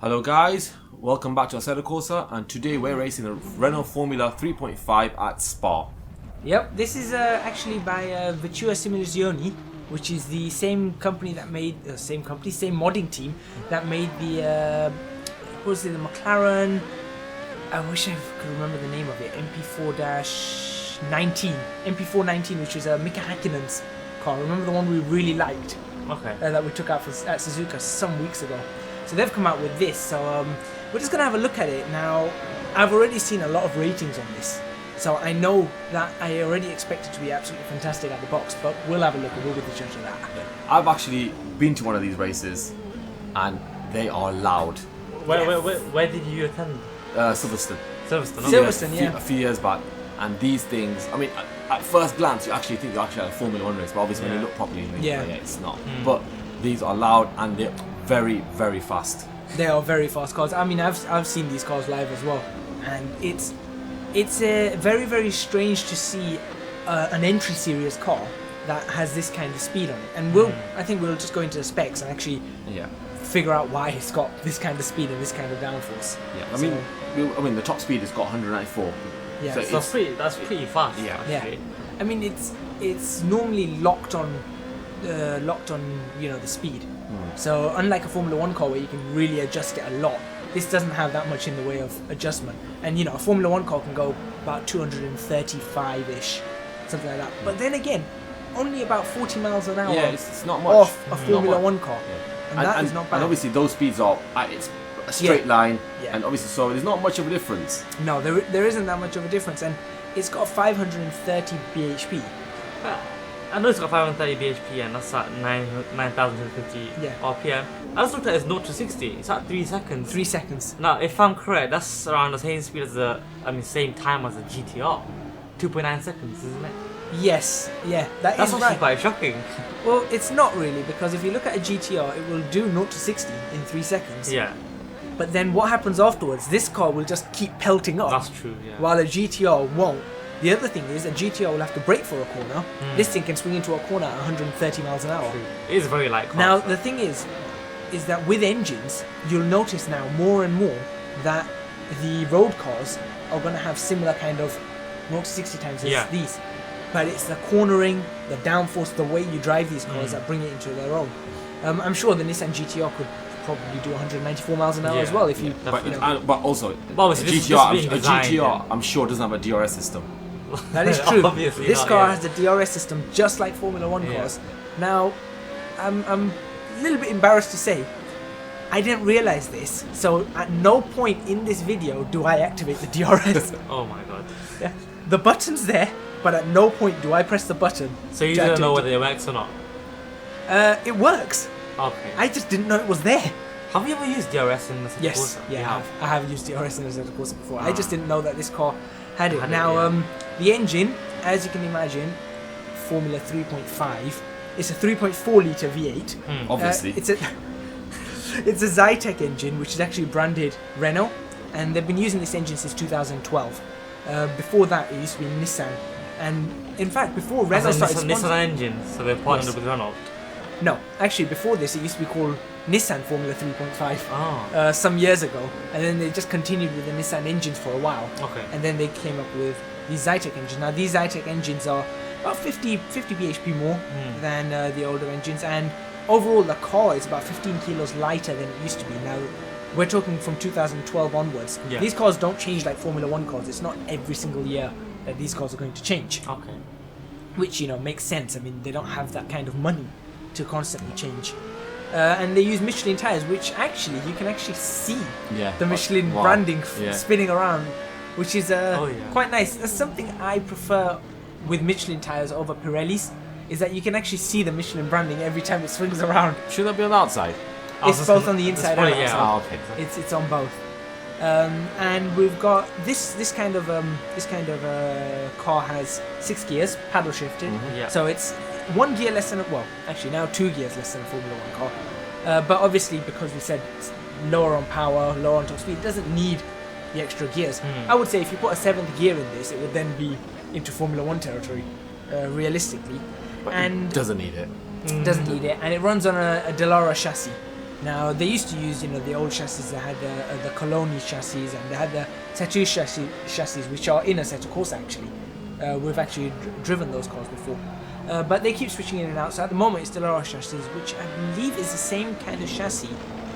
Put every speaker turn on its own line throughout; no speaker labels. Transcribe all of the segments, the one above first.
Hello guys, welcome back to Assetto Corsa, and today we're racing the Renault Formula 3.5 at Spa.
Yep, this is actually by Virtua Simulazioni, which is the same company that made same modding team that made the the McLaren. I wish I could remember the name of it. MP4-19, which is Mika Häkkinen's car. Remember the one we really liked?
Okay.
That we took out at Suzuka some weeks ago. So they've come out with this. So we're just gonna have a look at it now. I've already seen a lot of ratings on this. So I know that I already expect it to be absolutely fantastic at the box, but we'll have a look and we'll be the judge of that.
I've actually been to one of these races, and they are loud.
Where did you attend?
Silverstone.
Silverstone, yeah.
A few years back. And these things, I mean, at first glance, you actually think you're actually at a Formula 1 race, but obviously when you look properly, you think, it's not. But these are loud and they're very, very fast.
They are very fast cars. I mean, I've seen these cars live as well, and it's very, very strange to see an entry series car that has this kind of speed on it. And I think we'll just go into the specs and actually figure out why it's got this kind of speed and this kind of downforce.
Yeah, I mean, the top speed has got 194.
Yeah,
so that's pretty fast.
Yeah,
actually.
I mean, it's normally locked on the speed. So unlike a Formula 1 car where you can really adjust it a lot, this doesn't have that much in the way of adjustment. And a Formula 1 car can go about 235-ish, something like that. But then again, only about 40 miles an hour.
Yeah, it's not much.
Off a Formula 1 car.
Yeah.
And that is not bad.
And obviously those speeds are, it's a straight line,
Yeah.
and obviously so there's not much of a difference.
No, there isn't that much of a difference. And it's got 530 bhp.
I know it's got 530 bhp and that's at 9,250 RPM. I just looked at its 0 to 60. It's at 3 seconds.
3 seconds.
Now, if I'm correct, that's around the same speed as same time as a GTR. 2.9 seconds, isn't it?
Yes, yeah, that's
actually
right.
quite shocking.
Well, it's not really, because if you look at a GTR, it will do 0 to 60 in 3 seconds.
Yeah.
But then what happens afterwards? This car will just keep pelting up.
That's true, yeah.
While a GTR won't. The other thing is, a GTR will have to brake for a corner. This thing can swing into a corner at 130 miles an hour.
True. It is very light car.
Now, the thing is that with engines, you'll notice now more and more that the road cars are going to have similar kind of 0 to 60 times as these. But it's the cornering, the downforce, the way you drive these cars that bring it into their own. I'm sure the Nissan GTR could probably do 194 miles an hour as well if you.
But also,
obviously,
a GTR, I'm sure doesn't have a DRS system.
That is true.
Obviously
this
not,
car has the DRS system just like Formula 1 cars. Now, I'm a little bit embarrassed to say, I didn't realize this. So at no point in this video do I activate the DRS.
Oh my god.
Yeah. The button's there, but at no point do I press the button.
So you don't know whether it works or not?
It works.
Okay.
I just didn't know it was there.
Have you ever used DRS in the Assetto
Yes,
Corsa?
I have used DRS in the Assetto Corsa before. I just didn't know that this car had it. The engine, as you can imagine, Formula 3.5, it's a 3.4 litre V8.
Obviously.
It's a Zytec engine, which is actually branded Renault, and they've been using this engine since 2012. Before that, it used to be Nissan. And in fact, before Renault started
Nissan engine, so they've partnered with Renault.
No, actually, before this, it used to be called Nissan Formula 3.5
Oh.
some years ago, and then they just continued with the Nissan engines for a while.
Okay.
And then they came up with these Zytec engines. Now, these Zytec engines are about 50 bhp more than the older engines, and overall, the car is about 15 kilos lighter than it used to be. Now, we're talking from 2012 onwards.
Yeah.
These cars don't change like Formula 1 cars. It's not every single year that these cars are going to change.
Okay.
Which, makes sense. I mean, they don't have that kind of money to constantly change. And they use Michelin tires, which actually, you can actually see the Michelin branding spinning around, which is quite nice. That's something I prefer with Michelin tires over Pirellis, is that you can actually see the Michelin branding every time it swings around.
Should that be on the outside?
It's both on the inside and outside.
Oh, okay.
It's on both. And we've got this kind of car has 6 gears, paddle shifted. So it's 1 gear less than now 2 gears less than a Formula 1 car. But obviously, because we said it's lower on power, lower on top speed, it doesn't need the extra gears. I would say if you put a 7th gear in this, it would then be into Formula 1 territory, realistically.
But it doesn't need it.
Doesn't need it, and it runs on a Delara chassis. Now they used to use, the old chassis that had the Coloni chassis, and they had the Tattoo chassis, which are in Assetto Corsa actually. We've actually driven those cars before, but they keep switching in and out. So at the moment, it's still our chassis, which I believe is the same kind of chassis,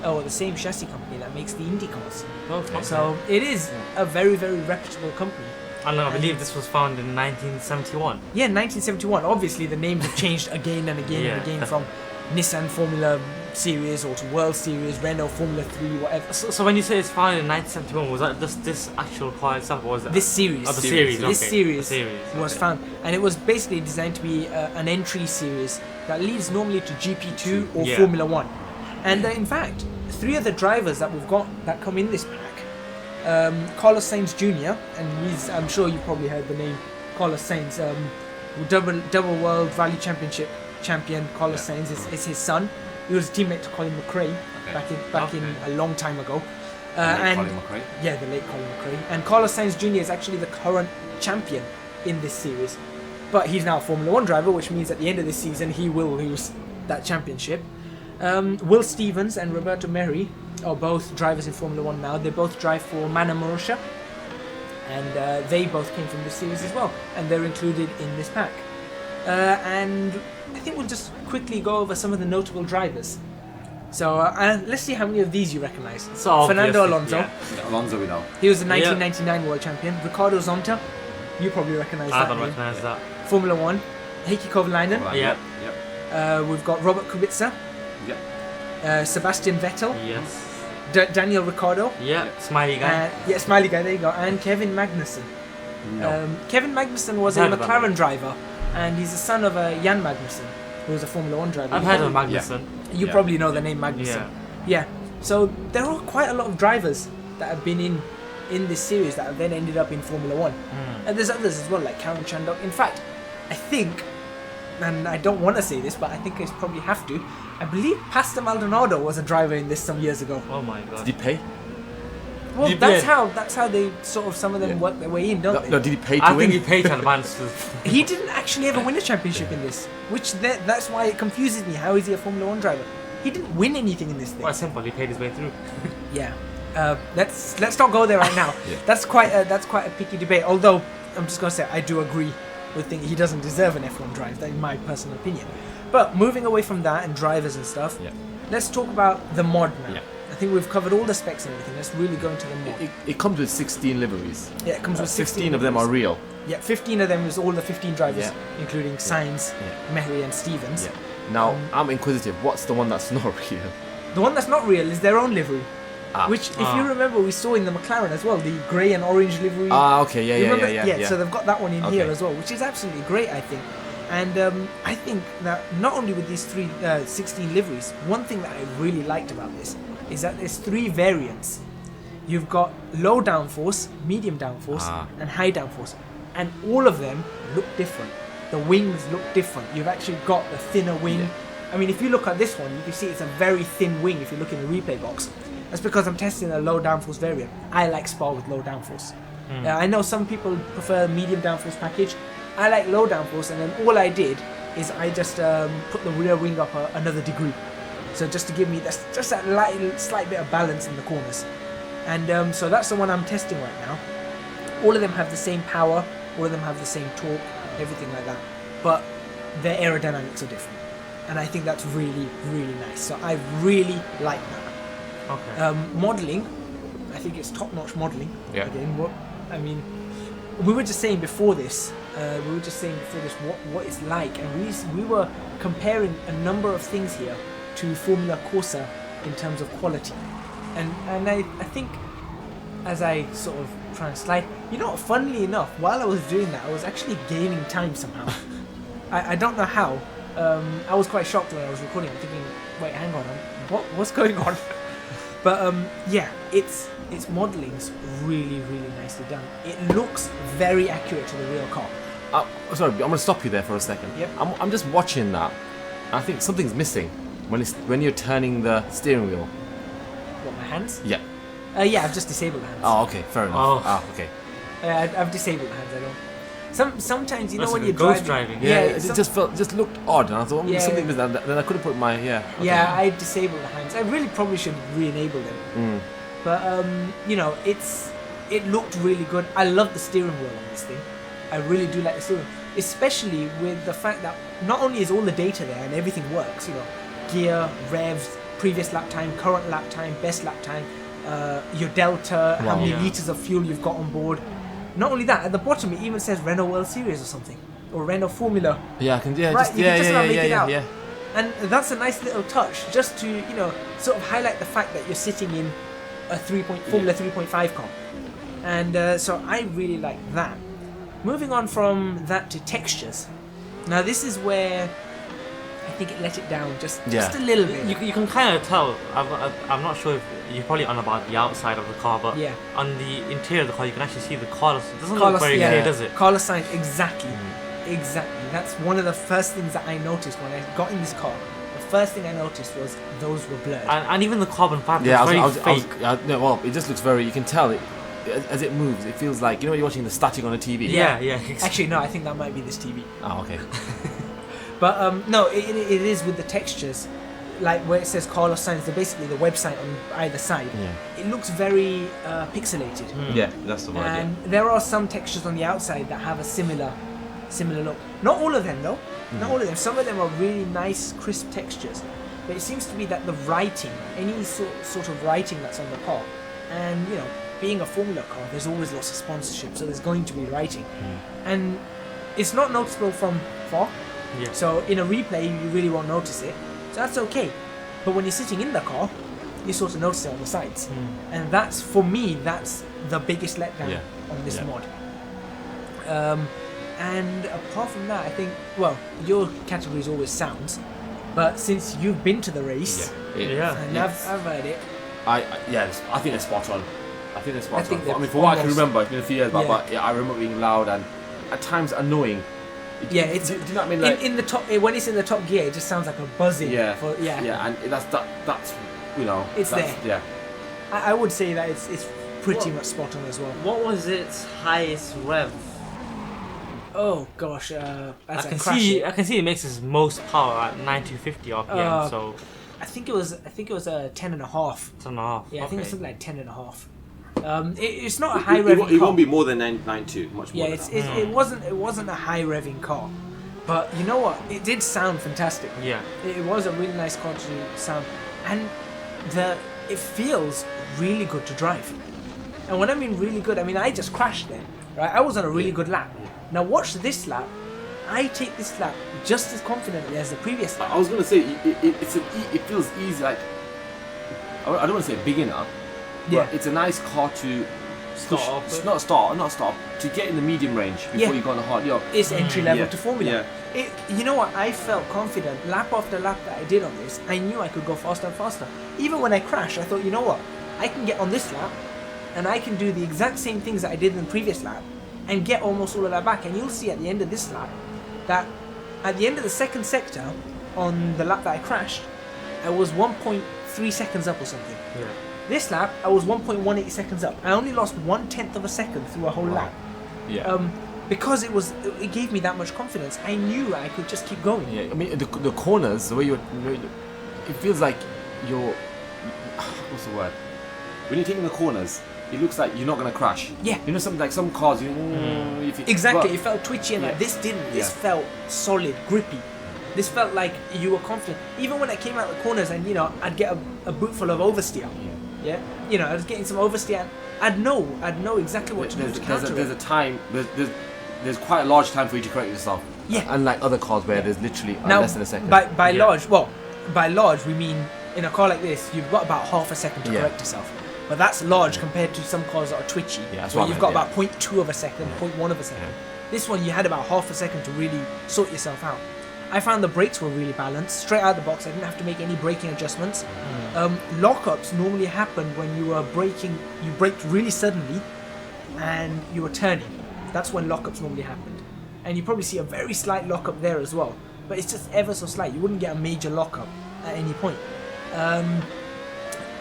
or the same chassis company that makes the Indy cars.
Okay.
So it is a very, very reputable company.
And I believe this was founded in 1971.
Yeah, 1971. Obviously, the names have changed again and again and again, from Nissan Formula Series or to World Series, Renault Formula 3, whatever.
So when you say it's founded in 1971, was that just this actual car itself, or was it?
This series.
Oh, the series.
This series was
okay.
found, and it was basically designed to be an entry series that leads normally to GP2 or Formula 1. And in fact, 3 of the drivers that we've got that come in this pack, Carlos Sainz Jr., and I'm sure you've probably heard the name Carlos Sainz, double World Rally Championship champion. Carlos Sainz is his son. He was a teammate to Colin McRae back in a long time ago.
Colin McRae?
Yeah, the late Colin McRae. And Carlos Sainz Jr. is actually the current champion in this series. But he's now a Formula 1 driver, which means at the end of this season he will lose that championship. Will Stevens and Roberto Merri are both drivers in Formula 1 now. They both drive for Mana Marussia, and they both came from this series as well, and they're included in this pack. And I think we'll just quickly go over some of the notable drivers. So let's see how many of these you recognise.
So
Fernando Alonso.
Yeah, Alonso we know.
He was the 1999 World Champion. Ricardo Zonta. You probably recognise that
I don't
name.
recognise that.
Formula 1. Heikki Kovalainen.
Yeah.
We've got Robert Kubica.
Yeah.
Sebastian Vettel.
Yes.
Daniel Ricciardo.
Yeah. Smiley guy.
Smiley guy, there you go. And Kevin Magnussen.
No.
Kevin Magnussen was a McLaren driver, and he's the son of Jan Magnussen, who was a Formula 1 driver.
I've heard of Magnussen.
You probably know the name Magnussen. Yeah. So there are quite a lot of drivers that have been in this series that have then ended up in Formula 1. And there's others as well, like Karen Chandok. In fact, I think, and I don't want to say this, but I think I probably have to, I believe Pastor Maldonado was a driver in this some years ago.
Oh my god.
Did he pay?
Well, that's how they sort of, some of them work their way in, don't they?
No, did he pay to win?
I think he paid to advance.
He didn't actually ever win a championship in this, which that's why it confuses me. How is he a Formula 1 driver? He didn't win anything in this thing.
Quite simple. He paid his way through.
Yeah. Let's not go there right now. That's quite a picky debate. Although I'm just gonna say I do agree with thinking he doesn't deserve an F1 drive. That's my personal opinion. But moving away from that and drivers and stuff, let's talk about the mod now.
Yeah.
I think we've covered all the specs and everything. Let's really go into the mod.
It comes with 16 liveries.
Yeah, it comes with
16 of them are real.
Yeah, 15 of them is all the 15 drivers, including Sainz, Merri and Stevens.
Yeah. Now, I'm inquisitive. What's the one that's not real?
The one that's not real is their own livery. Which, if you remember, we saw in the McLaren as well, the grey and orange livery.
Okay,
yeah. So they've got that one in here as well, which is absolutely great, I think. And I think that not only with these 16 liveries, one thing that I really liked about this is that there's 3 variants. You've got low downforce, medium downforce, and high downforce. And all of them look different. The wings look different. You've actually got the thinner wing. Yeah. I mean, if you look at this one, you can see it's a very thin wing if you look in the replay box. That's because I'm testing a low downforce variant. I like Spa with low downforce. I know some people prefer medium downforce package. I like low downforce, and then all I did is I just put the rear wing up another degree. So just to give me just that slight bit of balance in the corners. And so that's the one I'm testing right now. All of them have the same power, all of them have the same torque, everything like that. But their aerodynamics are different. And I think that's really, really nice. So I really like that.
Okay.
Modelling, I think it's top-notch modelling.
Yeah.
Again, I mean, we were just saying before this, what it's like, and we were comparing a number of things here to Formula Corsa in terms of quality, and I think as I sort of try and slide, funnily enough, while I was doing that, I was actually gaining time somehow. I don't know how. I was quite shocked when I was recording. I'm thinking, wait, hang on, what's going on? But its modelling's really, really nicely done. It looks very accurate to the real car.
Sorry, I'm going to stop you there for a second.
Yep.
I'm just watching that. I think something's missing when you're turning the steering wheel.
What, my hands?
Yeah.
I've just disabled the hands.
Oh, okay, fair enough.
Oh.
Okay.
I've disabled the hands. I don't. Sometimes you know
That's
when
like
you're
ghost driving.
Yeah, it just looked odd, and I thought something was that. Then I couldn't put my okay.
Yeah, I disabled the hands. I really probably should re-enable them. But it looked really good. I love the steering wheel on this thing. I really do like the steering wheel, especially with the fact that not only is all the data there and everything works, gear, revs, previous lap time, current lap time, best lap time, your delta, how many liters of fuel you've got on board. Not only that, at the bottom it even says Renault World Series or something, or Renault Formula.
Yeah, I can. Yeah,
right,
you can just
make it out.
Yeah.
And that's a nice little touch, just to sort of highlight the fact that you're sitting in a Formula 3.5 car. And so I really like that. Moving on from that to textures. Now this is where I think it let it down just a little bit.
You can kind of tell. I'm not sure if you're probably on about the outside of the car, but on the interior of the car you can actually see the Carlos. It doesn't look very clear, does it?
Carlos sign, exactly. That's one of the first things that I noticed when I got in this car. The first thing I noticed was those were blurred.
And even the carbon fiber is very fake.
Well, it just looks very. You can tell it. As it moves, it feels like when you're watching the static on a TV.
Yeah.
Actually, no, I think that might be this TV.
Oh, okay.
But no, it is with the textures, like where it says Carlos signs. They're basically the website on either side. Yeah. It looks very pixelated.
Yeah, that's the word.
And there are some textures on the outside that have a similar look. Not all of them though. Not all of them. Some of them are really nice, crisp textures. But it seems to be that the writing, any sort of writing that's on the car, and being a Formula car, there's always lots of sponsorship, so there's going to be writing. And it's not noticeable from far.
Yeah.
So in a replay, you really won't notice it. So that's okay. But when you're sitting in the car, you sort of notice it on the sides. And that's, for me, that's the biggest letdown on this mod. And apart from that, I think, your category is always sounds. But since you've been to the race, and I've heard it.
I think they're spot on. I mean, for what I can remember, it's been a few years back, but I remember being loud and at times annoying.
Do you know what I mean? Like, in the top, when it's in the top gear, it just sounds like a buzzing.
And that's
it's
there.
Yeah. I would say that it's pretty much spot on as well.
What was its highest rev?
Oh gosh,
I can see it makes its most power at 950 RPM. So
I think it was 10.5.
10.5.
Yeah, I think it was something like 10.5. It's not a high revving car.
It won't be more than 992. Much more.
Yeah, it wasn't a high revving car, but you know what? It did sound fantastic.
Yeah,
it was a really nice car to sound, and it feels really good to drive. And when I mean really good, I mean I just crashed there. Right, I was on a really good lap. Now watch this lap. I take this lap just as confidently as the previous lap.
I was gonna say it feels easy. Like I don't want to say beginner. But it's a nice car to not start to get in the medium range before you go on the hard.
It's entry level to Formula. You know what? I felt confident lap after lap that I did on this. I knew I could go faster and faster. Even when I crashed, I thought, you know what? I can get on this lap, and I can do the exact same things that I did in the previous lap, and get almost all of that back. And you'll see at the end of this lap that at the end of the second sector on the lap that I crashed, I was 1.3 seconds up or something.
Yeah.
This lap, I was 1.18 seconds up. I only lost 1/10 of a second through a whole lap.
Yeah.
Because it gave me that much confidence. I knew I could just keep going.
Yeah. I mean, the corners, the way it feels like you're. What's the word? When you're taking the corners, it looks like you're not gonna crash.
Yeah.
You know, some cars.
Exactly. It felt twitchy, and like this didn't. This felt solid, grippy. This felt like you were confident. Even when I came out the corners, and I'd get a boot full of oversteer. Yeah, I was getting some oversteer. And I'd know exactly what to do to counter it.
There's a time. There's quite a large time for you to correct yourself.
Yeah.
Unlike other cars where there's literally less than a second.
By large, we mean in a car like this, you've got about half a second to correct yourself. But that's large compared to some cars that are twitchy.
Yeah, that's
where you've got about 0.2 of a second, 0.1 of a second. This one, you had about half a second to really sort yourself out. I found the brakes were really balanced. Straight out of the box, I didn't have to make any braking adjustments. Lockups normally happened when you were braking. You braked really suddenly, and you were turning. That's when lockups normally happened. And you probably see a very slight lockup there as well. But it's just ever so slight. You wouldn't get a major lockup at any point.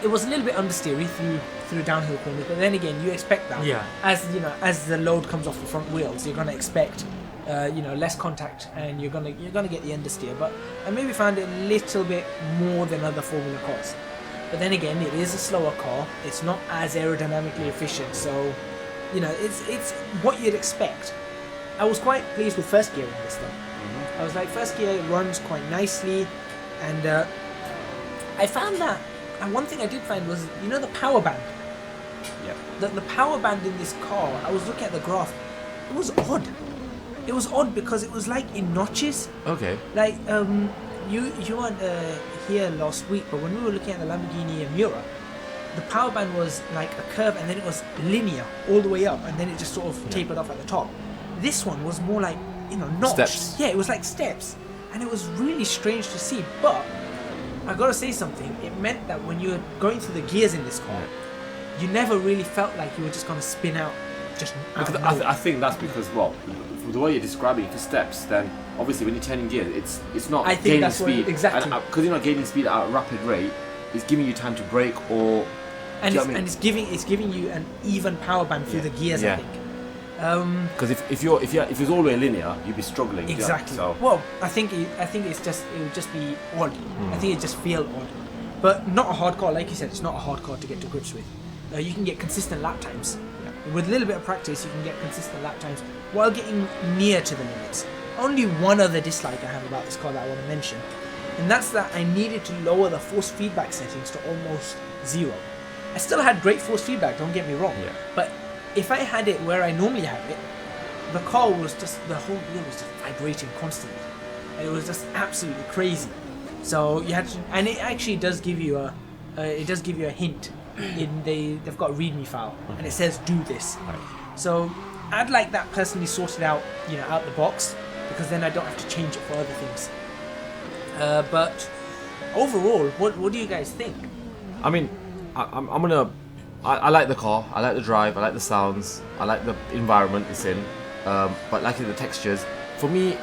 It was a little bit understeery through downhill corners. But then again, you expect that.
Yeah.
As the load comes off the front wheels, you're gonna expect less contact, and you're gonna get the understeer. But I maybe found it a little bit more than other Formula cars. But then again, it is a slower car. It's not as aerodynamically efficient, so it's what you'd expect. I was quite pleased with first gear in this though. I was like, first gear runs quite nicely, and I found that. And one thing I did find was, the power band.
Yeah.
The power band in this car. I was looking at the graph. It was odd. It was odd because it was like in notches.
Okay.
Like you weren't here last week, but when we were looking at the Lamborghini Miura, the power band was like a curve, and then it was linear all the way up, and then it just sort of tapered off at the top. This one was more like notched.
Steps.
Yeah, it was like steps, and it was really strange to see. But I gotta say something. It meant that when you were going through the gears in this car, you never really felt like you were just gonna spin out.
I think that's because, well, the way you're describing it for steps, then obviously when you're turning gears, it's not gaining speed.
Exactly.
Because you're not gaining speed at a rapid rate, it's giving you time to brake or.
And it's giving you an even power band through the gears. I think.
Because if it was all the way linear, you'd be struggling.
Exactly.
So.
Well, I think it would just be odd. I think it just feel odd, but not a hard car. Like you said, it's not a hard car to get to grips with. You can get consistent lap times. With a little bit of practice, you can get consistent lap times while getting near to the limits. Only one other dislike I have about this car that I want to mention, and that's that I needed to lower the force feedback settings to almost 0. I still had great force feedback, don't get me wrong, but if I had it where I normally have it, the car was just, the whole wheel was just vibrating constantly. It was just absolutely crazy. So you had to, and it actually does give you a hint. They've got a README file, and it says do this. So I'd like that personally sorted out, out the box, because then I don't have to change it for other things. But overall, what do you guys think?
I mean, I like the car, I like the drive, I like the sounds, I like the environment it's in, but like the textures, for me,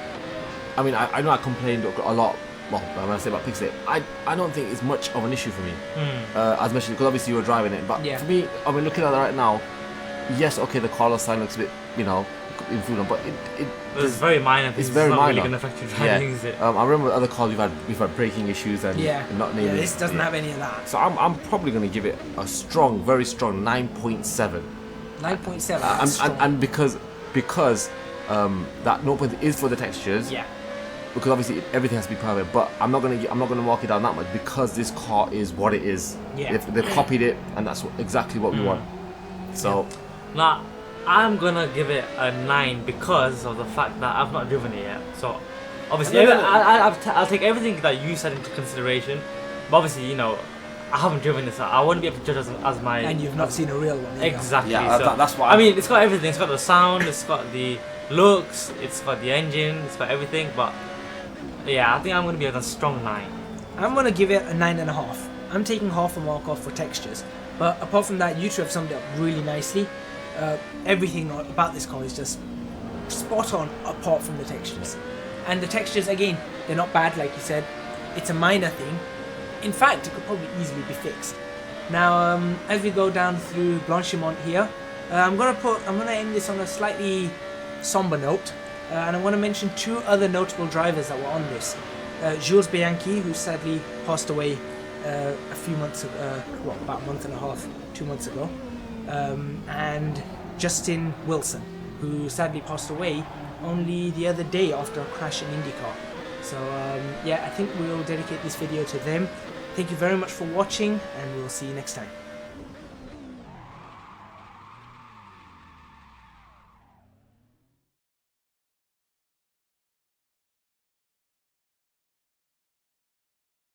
I mean, I know I complained a lot. Well, when I say about Pixel, I don't think it's much of an issue for me, as mentioned, because obviously you were driving it. But for me, I mean, looking at it right now, yes, okay, the Carlos sign looks a bit, improved, but
it's very minor.
It's very minor.
Really going to affect your driving, is it?
I remember with other cars we've had braking issues and not naming.
Yeah, this doesn't have any of that.
So I'm probably going to give it a strong, very strong 9.7.
9.7.
And because that 0.3 is for the textures.
Yeah.
Because obviously everything has to be perfect, but I'm not gonna mark it down that much because this car is what it is.
Yeah.
They've copied it, and that's exactly what we want. So.
Now, I'm gonna give it a 9 because of the fact that I've not driven it yet. So, obviously, I'll take everything that you said into consideration. But obviously, I haven't driven this. I wouldn't be able to judge as my.
And you've not seen a real one. Either.
Exactly.
Yeah,
so,
that's why.
I mean, it's got everything. It's got the sound. It's got the looks. It's got the engine. It's got everything. But yeah, I think I'm gonna be a strong 9.
I'm gonna give it a 9.5. I'm taking half a mark off for textures, but apart from that, you two have summed it up really nicely. Everything about this car is just spot on, apart from the textures. And the textures, again, they're not bad, like you said. It's a minor thing. In fact, it could probably easily be fixed. Now, as we go down through Blanchimont here, I'm gonna end this on a slightly somber note. And I want to mention 2 other notable drivers that were on this. Jules Bianchi, who sadly passed away a few months ago, about a month and a half, 2 months ago. And Justin Wilson, who sadly passed away only the other day after a crash in IndyCar. So I think we'll dedicate this video to them. Thank you very much for watching, and we'll see you next time.